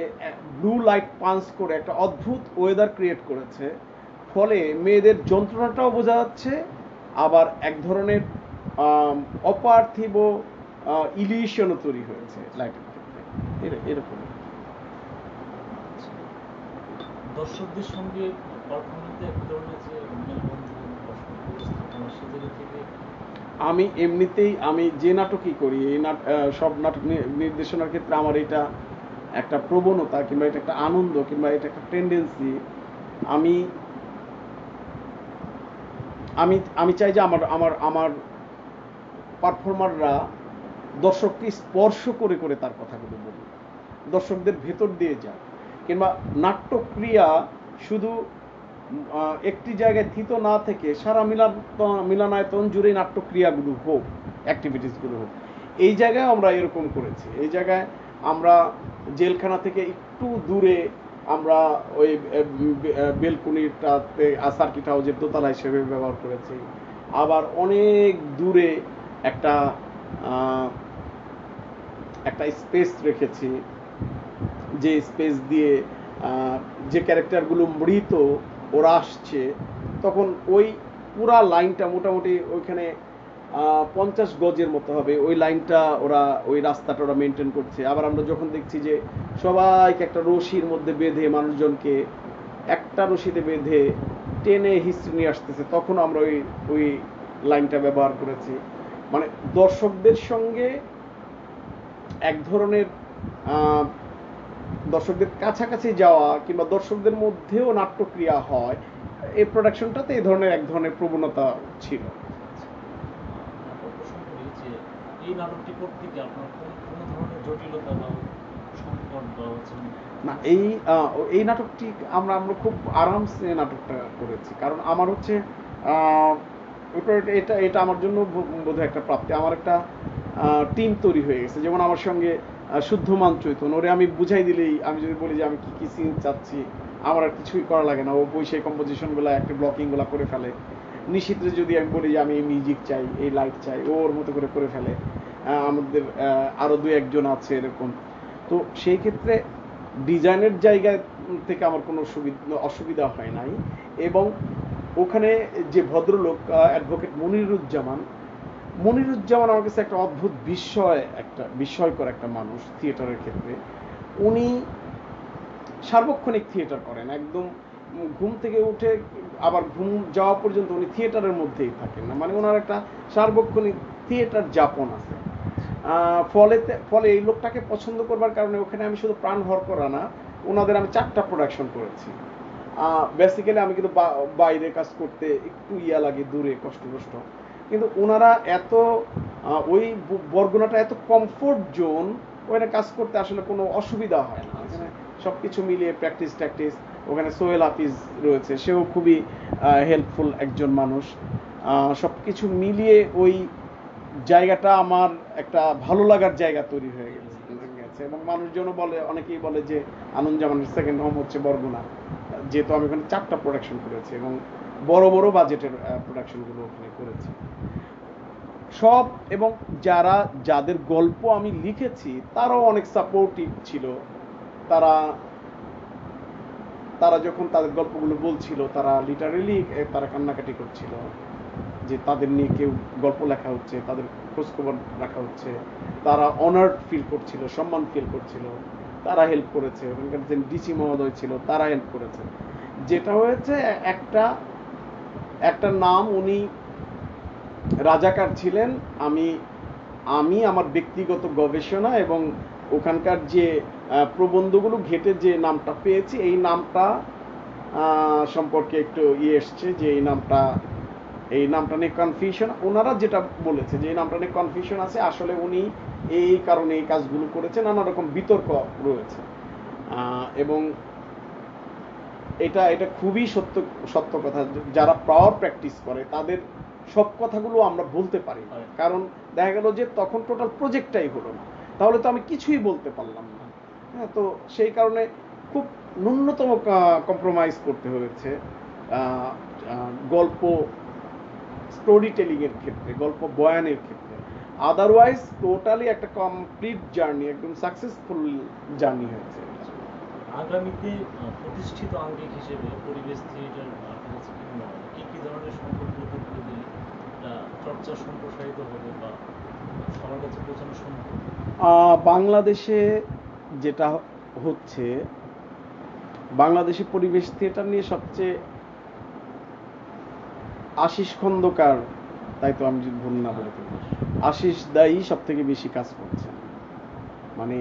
ব্লু লাইট পাঞ্চ করে একটা অদ্ভুত ওয়েদার ক্রিয়েট করেছে, ফলে মেয়েদের যন্ত্রণাটাও বোঝা যাচ্ছে, আবার এক ধরনের অপার্থিব ইলিশনও তৈরি হয়েছে লাইটের ক্ষেত্রে, এরকম। দর্শকদের সঙ্গে পারফরমেন্সে এক ধরনের যে মেলবন্ধন উপস্থাপনা সেদিক থেকে আমি এমনিতেই আমি যে নাটকই করি, এই সব নাটক নির্দেশনার ক্ষেত্রে আমার এটা একটা প্রবণতা, কিংবা এটা একটা আনন্দ, কিংবা এটা একটা টেন্ডেন্সি। আমি আমি আমি চাই যে আমার আমার আমার পারফর্মাররা দর্শককে স্পর্শ করে করে তার কথাগুলো বলি, দর্শকদের ভেতর দিয়ে যায়, কিংবা নাট্যক্রিয়া শুধু একটি জায়গায় থিত না থেকে সারা মিলনায়তন জুড়ে নাট্যক্রিয়াগুলো হোক, অ্যাক্টিভিটিসগুলো হোক। এই জায়গায় আমরা এরকম করেছি। এই জায়গায় আমরা জেলখানা থেকে একটু দূরে আমরা ওই বেলকুনিটাতে সার্কিট হাউসের দোতলা হিসেবে ব্যবহার করেছি, আবার অনেক দূরে একটা একটা স্পেস রেখেছি, যে স্পেস দিয়ে যে ক্যারেক্টারগুলো মৃত ওরা আসছে, তখন ওই পুরা লাইনটা মোটামুটি ওইখানে 50 গজের মতো হবে, ওই লাইনটা ওরা ওই রাস্তাটা ওরা মেনটেন করছে। আবার আমরা যখন দেখছি যে সবাইকে একটা রশির মধ্যে বেঁধে, মানুষজনকে একটা রশিতে বেঁধে টেনে হিস্ট্রি নিয়ে আসতেছে, তখন আমরা ওই ওই লাইনটা ব্যবহার করেছি। মানে দর্শকদের সঙ্গে এক ধরনের দর্শকদের কাছাকাছি যাওয়া, কিংবা দর্শকদের মধ্যেও নাট্যক্রিয়া হয়, এই প্রোডাকশনটাতে এই ধরনের এক ধরনের প্রবণতা ছিল। এই নাটকটি করতে গিয়ে আপনার কোন ধরনের জটিলতা বা সংকট বা হচ্ছে না, এই নাটকটি আমরা খুব আরামসে নাটকটা করেছি, কারণ আমার হচ্ছে এটা এটা আমার জন্য বোধহয় একটা প্রাপ্তি। আমার একটা টিম তৈরি হয়ে গেছে, যেমন আমার সঙ্গে শুদ্ধমান চৈতন্য, ওরে আমি বুঝাই দিলেই, আমি যদি বলি যে আমি কি কি সিন চাচ্ছি, আমার আর কিছুই করা লাগে না, ও বসে কম্পোজিশনগুলো একটা ব্লকিংগুলো করে ফেলে। নিশিত্রে যদি আমি বলি যে আমি এই মিউজিক চাই, এই লাইট চাই, ও ওর মতো করে ফেলে। আমাদের আরো 2-1 জন আছে এরকম। তো সেই ক্ষেত্রে ডিজাইনের জায়গা থেকে আমার কোনো অসুবিধা হয় নাই। এবং ওখানে যে ভদ্রলোক অ্যাডভোকেট মনিরুজ্জামান আমার কাছে একটা অদ্ভুত বিস্ময়কর একটা মানুষ থিয়েটারের ক্ষেত্রে। উনি সার্বক্ষণিক থিয়েটার করেন, একদম ঘুম থেকে উঠে আবার ঘুম যাওয়া পর্যন্ত উনি থিয়েটারের মধ্যেই থাকেন না, মানে ওনার একটা সার্বক্ষণিক থিয়েটার যাপন আছে। ফলে এই লোকটাকে পছন্দ করবার কারণে ওখানে আমি শুধু প্রাণ হর করা না, ওনাদের আমি 4টা প্রোডাকশন করেছি। বেসিক্যালি আমি কিন্তু বাইরে কাজ করতে একটু লাগে, দূরে কষ্ট, কিন্তু ওনারা এত ওই বরগুনাটা এত কমফোর্ট জোন, ওখানে কাজ করতে আসলে কোনো অসুবিধা হয় না। ওখানে সবকিছু মিলিয়ে প্র্যাকটিস ওখানে সোহেল হাফিজ রয়েছে, সেও খুবই হেল্পফুল একজন মানুষ। সবকিছু মিলিয়ে ওই জায়গাটা আমার একটা ভালো লাগার জায়গা তৈরি হয়ে গেছে। এবং মানুষজনও বলে, অনেকেই বলে যে আনন্দ জামানের সেকেন্ড হোম হচ্ছে বরগুনা, যেহেতু আমি ওখানে 4টা প্রোডাকশন করেছি এবং বড় বড় বাজেটের প্রোডাকশনগুলো ওখানে করেছি সব। এবং যাদের গল্প আমি লিখেছি তারাও অনেক সাপোর্টিভ ছিল। তারা যখন তাদের গল্পগুলো বলছিল, তারা লিটারেলি তারা কান্নাকাটি করছিল যে তাদের নিয়ে কেউ গল্প লেখা হচ্ছে, তাদের খোঁজখবর রাখা হচ্ছে। তারা অনার্ড ফিল করছিল, সম্মান ফিল করছিল, তারা হেল্প করেছে। ওখানকার যে ডিসি মহোদয় ছিল তারা হেল্প করেছে। যেটা হয়েছে, একটা নাম, উনি রাজাকার ছিলেন, আমি আমি আমার ব্যক্তিগত গবেষণা এবং ওখানকার যে প্রবন্ধগুলো ঘেটে যে নামটা পেয়েছি, এই নামটা সম্পর্কে একটু এসছে যে এই নামটা নিয়ে কনফিউশন, ওনারা যেটা বলেছে যে এই নামটা নিয়ে কনফিউশন আছে, আসলে উনি এই কারণে এই কাজগুলো করেছে, নানা রকম বিতর্ক রয়েছে। এবং এটা খুবই সত্য কথা। যারা পাওয়ার প্র্যাকটিস করে তাদের সব কথাগুলো আমরা বলতে পারি না, কারণ দেখা গেল যে তখন টোটাল প্রজেক্টটাই হলো না, তাহলে তো আমি কিছুই বলতে পারলাম না। হ্যাঁ, তো সেই কারণে খুব ন্যূনতম কম্প্রোমাইজ করতে হয়েছে গল্প স্টোরি টেলিং এর ক্ষেত্রে, গল্প বয়ানের ক্ষেত্রে। আদারওয়াইজ টোটালি একটা কমপ্লিট জার্নি, একদম সাকসেসফুল জার্নি হয়েছে। আগামীতে প্রতিষ্ঠিত আঙ্গিক হিসেবে পরিবেশ থিয়েটার কি কি ধরনের সম্পর্ক করতে দিলে চর্চা সম্প্রসারিত হবে বা সবার কাছে পৌঁছানো সম্ভব? বাংলাদেশে যেটা হচ্ছে, বাংলাদেশে পরিবেশ থিয়েটার নিয়ে সবচেয়ে আশিস খন্দকার, তাই তো আমি যদি ভুল না বলে থাকি, আশিস দাই সব থেকে বেশি কাজ করছেন। মানে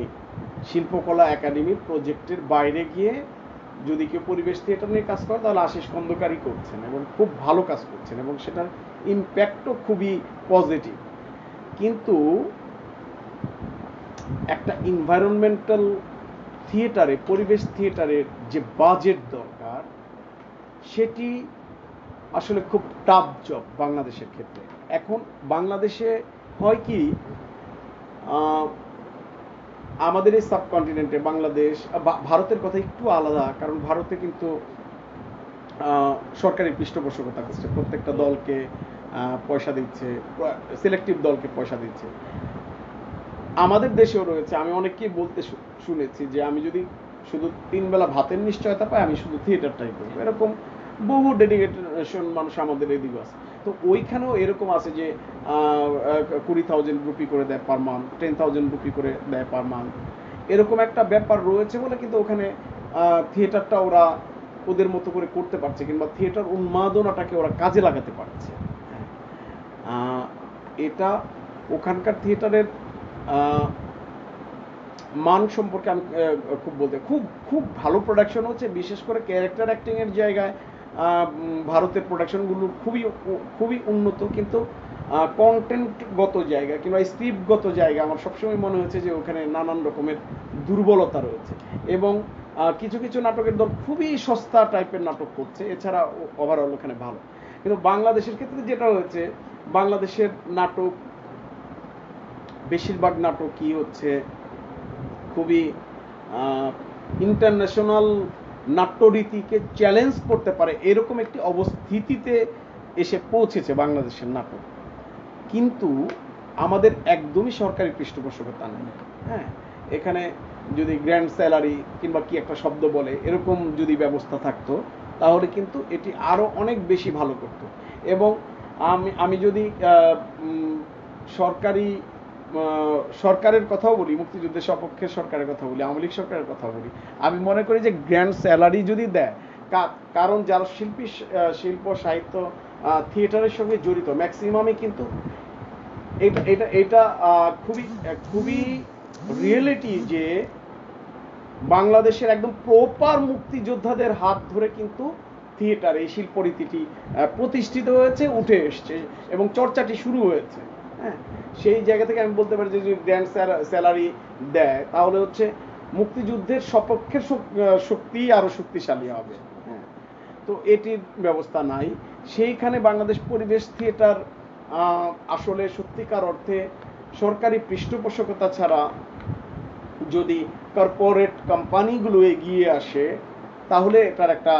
শিল্পকলা একাডেমির প্রজেক্টের বাইরে গিয়ে যদি কেউ পরিবেশ থিয়েটার নিয়ে কাজ করে তাহলে আশিস খন্দকারই করছেন এবং খুব ভালো কাজ করছেন এবং সেটার ইম্প্যাক্টও খুবই পজিটিভ। কিন্তু একটা এনভায়রনমেন্টাল থিয়েটারে, পরিবেশ থিয়েটারের যে বাজেট দরকার, সেটি আসলে খুব টাফ জব বাংলাদেশের ক্ষেত্রে। এখন বাংলাদেশে হয় কি, আমাদের এই সাবকন্টিনেন্টে বাংলাদেশ, ভারতের কথা একটু আলাদা, কারণ ভারতে কিন্তু সরকারি পৃষ্ঠপোষকতা করছে, প্রত্যেকটা দলকে পয়সা দিচ্ছে, সিলেক্টিভ দলকে পয়সা দিচ্ছে। আমাদের দেশেও রয়েছে, আমি অনেককেই বলতে শুনেছি যে আমি যদি শুধু 3 বেলা ভাতের নিশ্চয়তা পাই আমি শুধু থিয়েটারটাই করবো, এরকম বহু ডেডিকেশন মানুষ আমাদের এদিকে আছে। তো ওইখানেও এরকম আছে যে 20,000 রুপি করে দেয় পার মান্থ, 10,000 রুপি করে দেয় পার মান্থ, এরকম একটা ব্যাপার রয়েছে বলে কিন্তু ওখানে থিয়েটারটা ওরা ওদের মতো করে করতে পারছে, কিংবা থিয়েটার উন্মাদনাটাকে ওরা কাজে লাগাতে পারছে। এটা ওখানকার থিয়েটারের মান সম্পর্কে আমি খুব বলতে, খুব খুব ভালো প্রোডাকশন হচ্ছে, বিশেষ করে ক্যারেক্টার অ্যাক্টিং এর জায়গায় ভারতের প্রোডাকশনগুলো খুবই উন্নত। কিন্তু কন্টেন্টগত জায়গা কিংবা স্ক্রিপ্টগত জায়গা আমার সবসময় মনে হয়েছে যে ওখানে নানান রকমের দুর্বলতা রয়েছে এবং কিছু কিছু নাটকের দল খুবই সস্তা টাইপের নাটক করছে, এছাড়া ওভারঅল ওখানে ভালো। কিন্তু বাংলাদেশের ক্ষেত্রে যেটা হয়েছে, বাংলাদেশের নাটক, বেশিরভাগ নাটকই হচ্ছে খুবই ইন্টারন্যাশনাল নাট্যরীতিকে চ্যালেঞ্জ করতে পারে এরকম একটি অবস্থিতিতে এসে পৌঁছেছে বাংলাদেশের নাটক। কিন্তু আমাদের একদমই সরকারি পৃষ্ঠপোষকতা নেই। হ্যাঁ, এখানে যদি গ্র্যান্ড স্যালারি কিংবা কি একটা শব্দ বলে এরকম যদি ব্যবস্থা থাকতো তাহলে কিন্তু এটি আরো অনেক বেশি ভালো করত। এবং আমি যদি সরকারের কথাও বলি, মুক্তিযুদ্ধের সপক্ষের সরকারের কথা বলি, আওয়ামী লীগ সরকারের কথা বলি, আমি মনে করি যে গ্র্যান্ড স্যালারি যদি দেয়, কারণ যারা শিল্প সাহিত্য থিয়েটারের সঙ্গে জড়িত ম্যাক্সিমামই কিন্তু এটা খুবই রিয়েলিটি যে বাংলাদেশের একদম প্রপার মুক্তিযোদ্ধাদের হাত ধরে কিন্তু থিয়েটার এই শিল্পরীতিটি প্রতিষ্ঠিত হয়েছে, উঠে এসছে এবং চর্চাটি শুরু হয়েছে। হ্যাঁ, সেই জায়গা থেকে আমি বলতে পারি যে যদি গ্র্যান্ড স্যালারি দেয় তাহলে হচ্ছে মুক্তিযুদ্ধের সপক্ষের শক্তি আরো শক্তিশালী হবে। হ্যাঁ, তো এটির ব্যবস্থা নাই। সেইখানে বাংলাদেশ পরিবেশ থিয়েটার আসলে সত্যিকার অর্থে সরকারি পৃষ্ঠপোষকতা ছাড়া যদি কর্পোরেট কোম্পানিগুলো এগিয়ে আসে তাহলে এটার একটা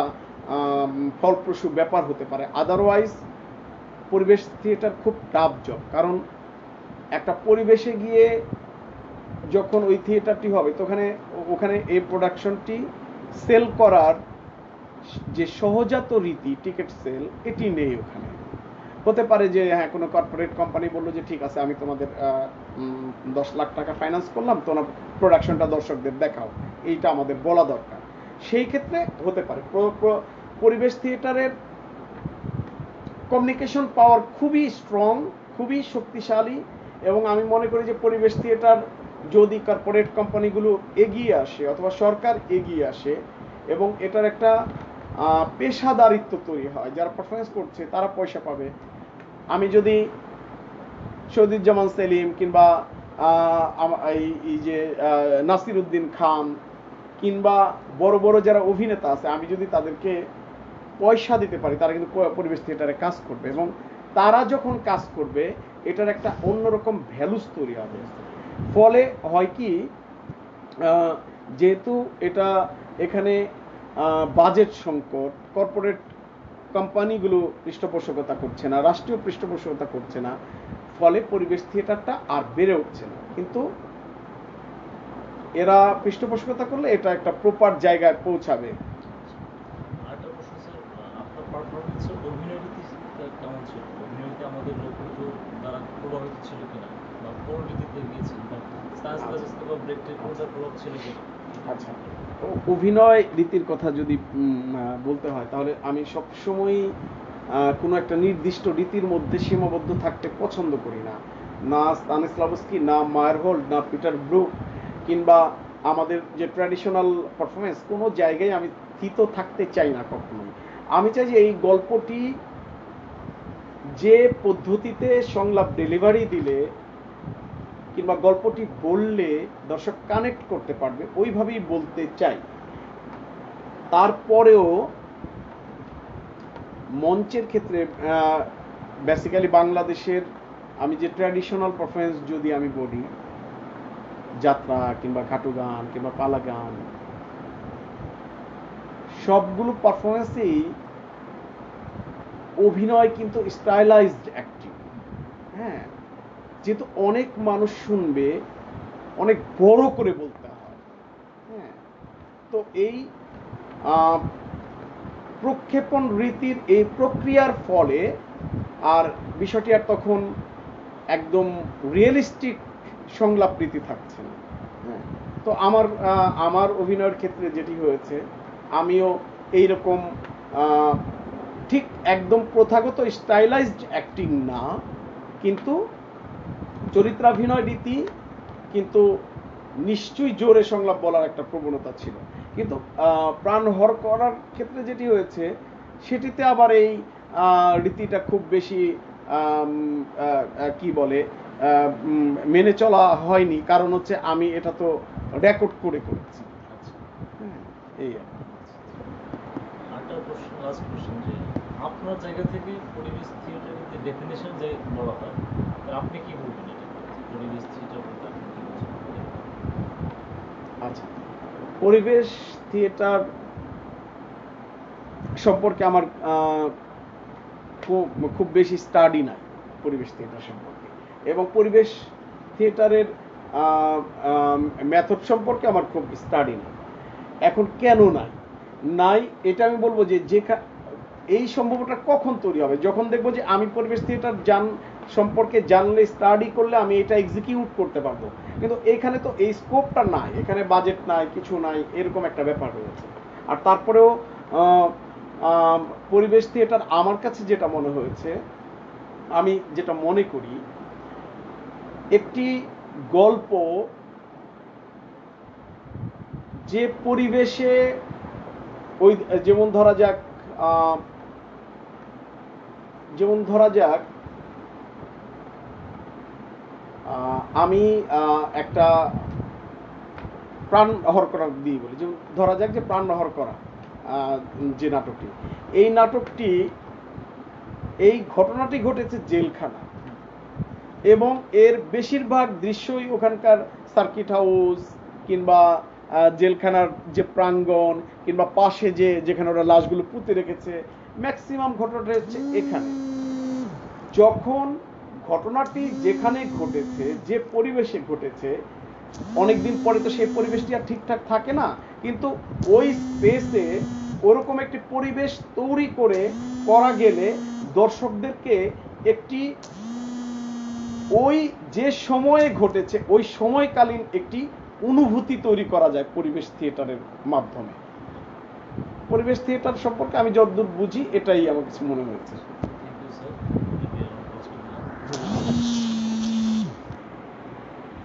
ফলপ্রসূ ব্যাপার হতে পারে। আদারওয়াইজ পরিবেশ থিয়েটার খুব টাফ জব, কারণ একটা পরিবেশে গিয়ে যখন ওই থিয়েটারটি হবে তখন ওখানে এই প্রোডাকশনটি সেল করার যে সহজাত রীতি, টিকিট সেল, এটি নেই ওখানে। হতে পারে যে হ্যাঁ কোনো কর্পোরেট কোম্পানি বললো যে ঠিক আছে আমি তোমাদের 10 লাখ টাকা ফাইন্যান্স করলাম, তোমার প্রোডাকশনটা দর্শকদের দেখাও, এইটা আমাদের বলা দরকার। সেই ক্ষেত্রে হতে পারে। পরিবেশ থিয়েটারের কমিউনিকেশন পাওয়ার খুবই স্ট্রং, খুবই শক্তিশালী এবং আমি মনে করি যে পরিবেশ থিয়েটার যদি কর্পোরেট কোম্পানিগুলো এগিয়ে আসে অথবা সরকার এগিয়ে আসে এবং এটার একটা পেশাদারিত্ব তৈরি হয়, যারা পারফরমেন্স করছে তারা পয়সা পাবে। আমি যদি শহীদুজ্জামান সেলিম কিংবা এই যে নাসির উদ্দিন খান কিংবা বড় বড় যারা অভিনেতা আছে, আমি যদি তাদেরকে পয়সা দিতে পারি, তারা কিন্তু পরিবেশ থিয়েটারে কাজ করবে এবং তারা যখন কাজ করবে এটার একটা অন্যরকম ভ্যালুস তৈরি হবে। ফলে হয় কি, যেহেতু এটা এখানে বাজেট সংকট, কর্পোরেট কোম্পানিগুলো পৃষ্ঠপোষকতা করছে না, রাষ্ট্রীয় পৃষ্ঠপোষকতা করছে না, ফলে পরিবেশ থিয়েটারটা আর বেড়ে উঠছে না। কিন্তু এরা পৃষ্ঠপোষকতা করলে এটা একটা প্রপার জায়গায় পৌঁছাবে। আরেকটা প্রশ্ন স্যার, আপনার পারফরমেন্সের অভিনয় রীতি কেমন ছিল? অভিনয়তে আমাদের লোকগুলো দ্বারা প্রভাবিত ছিল কিনা, বা কোন রীতিতে গিয়েছিল, বা সায়েন্স ক্লাসেস বা ব্রেক টেক কোনটার প্রভাব ছিল কিনা? আচ্ছা, অভিনয় রীতির কথা যদি বলতে হয় তাহলে আমি সবসময় কোনো একটা নির্দিষ্ট রীতির মধ্যে সীমাবদ্ধ থাকতে পছন্দ করি না। না স্তানিস্লাভস্কি, না মায়ারহোল্ড, না পিটার ব্রুক কিংবা আমাদের যে ট্র্যাডিশনাল পারফরমেন্স, কোনো জায়গায় আমি স্থিত থাকতে চাই না কখনোই। আমি চাই যে এই গল্পটি যে পদ্ধতিতে সংলাপ ডেলিভারি দিলে কিংবা গল্পটি বললে দর্শক কানেক্ট করতে পারবে ওইভাবেই বলতে চাই। তারপরেও মঞ্চের ক্ষেত্রে বেসিক্যালি বাংলাদেশের আমি যে ট্র্যাডিশনাল পারফরমেন্স যদি আমি বলি, যাত্রা কিংবা খাটু গান কিংবা পালা গান, সবগুলো পারফরমেন্সেই অভিনয় কিন্তু স্টাইলাইজড অ্যাক্টিং। হ্যাঁ, যেহেতু অনেক মানুষ শুনবে, অনেক বড় করে বলতে হয়। হ্যাঁ, তো এই প্রক্ষেপণ রীতির এই প্রক্রিয়ার ফলে আর বিষয়টি আর তখন একদম রিয়েলিস্টিক সংলাপ রীতি থাকছে না। হ্যাঁ, তো আমার অভিনয়ের ক্ষেত্রে যেটি হয়েছে, আমিও এইরকম ঠিক একদম প্রথাগত স্টাইলাইজড অ্যাক্টিং না, কিন্তু চরিত্রাভিনয় রীতি, কিন্তু নিশ্চয়ই জোরে সংলাপ বলার একটা প্রবণতা ছিল। কিন্তু প্রাণ হর করার ক্ষেত্রে যেটি হয়েছে সেটিতে আবার এই রীতিটা খুব বেশি কি বলে মেনে চলা হয়নি, কারণ হচ্ছে আমি এটা তো রেকর্ড করে করেছি। এই আরেকটা প্রশ্ন, লাস্ট কোশ্চেন, যে আপনার জায়গা থেকে পরিবেশ থিয়েটারের যে ডেফিনেশন যে বলা হয়, আপনি কি বলবেন এটা পরিবেশ থিয়েটার বলতে আপনি কি বোঝেন? আচ্ছা, পরিবেশ থিয়েটার সম্পর্কে আমার খুব বেশি স্টাডি নাই পরিবেশ থিয়েটার সম্পর্কে, এবং পরিবেশ থিয়েটারের মেথড সম্পর্কে আমার খুব স্টাডি নেই। এখন কেন নাই এটা আমি বলবো যে এই সম্ভাবনাটা কখন তৈরি হবে, যখন দেখবো যে আমি পরিবেশ থিয়েটার সম্পর্কে জানলে, স্টাডি করলে আমি এটা এক্সিকিউট করতে পারবো। কিন্তু এখানে তো এই স্কোপটা নাই, এখানে বাজেট নাই, কিছু নাই, এরকম একটা ব্যাপার রয়েছে। আর তারপরেও পরিবেশ থিয়েটার আমার কাছে যেটা মনে হয়েছে, আমি যেটা মনে করি, একটি গল্প যে পরিবেশে, ওই যেমন ধরা যাক আমি একটা প্রাণ হর করা দিয়ে বলি, যেমন ধরা যাক যে প্রাণ হর করা যে নাটকটি, এই নাটকটি, এই ঘটনাটি ঘটেছে জেলখানা, এবং এর বেশিরভাগ দৃশ্যই ওখানকার সার্কিট হাউস কিংবা জেলখানার যে প্রাঙ্গণ কিংবা পাশে যেখানে ওরা লাশগুলো পুঁতে রেখেছে, ম্যাক্সিমাম ঘটনাটা হচ্ছে এখানে। যখন ঘটনাটি যেখানে ঘটেছে, যে পরিবেশে ঘটেছে, অনেকদিন পরে তো সেই পরিবেশটি আর ঠিকঠাক থাকে না, কিন্তু ওই স্পেসে ওরকম একটি পরিবেশ তৈরি করা গেলে দর্শকদেরকে একটি ওই যে সময়ে ঘটেছে ওই সময়কালীন একটি অনুভূতি তৈরি করা যায় পরিবেশ থিয়েটারের মাধ্যমে। পরিবেশ থিয়েটার সম্পর্কে আমি যতদূর বুঝি এটাই আমার কাছে মনে হয়েছে।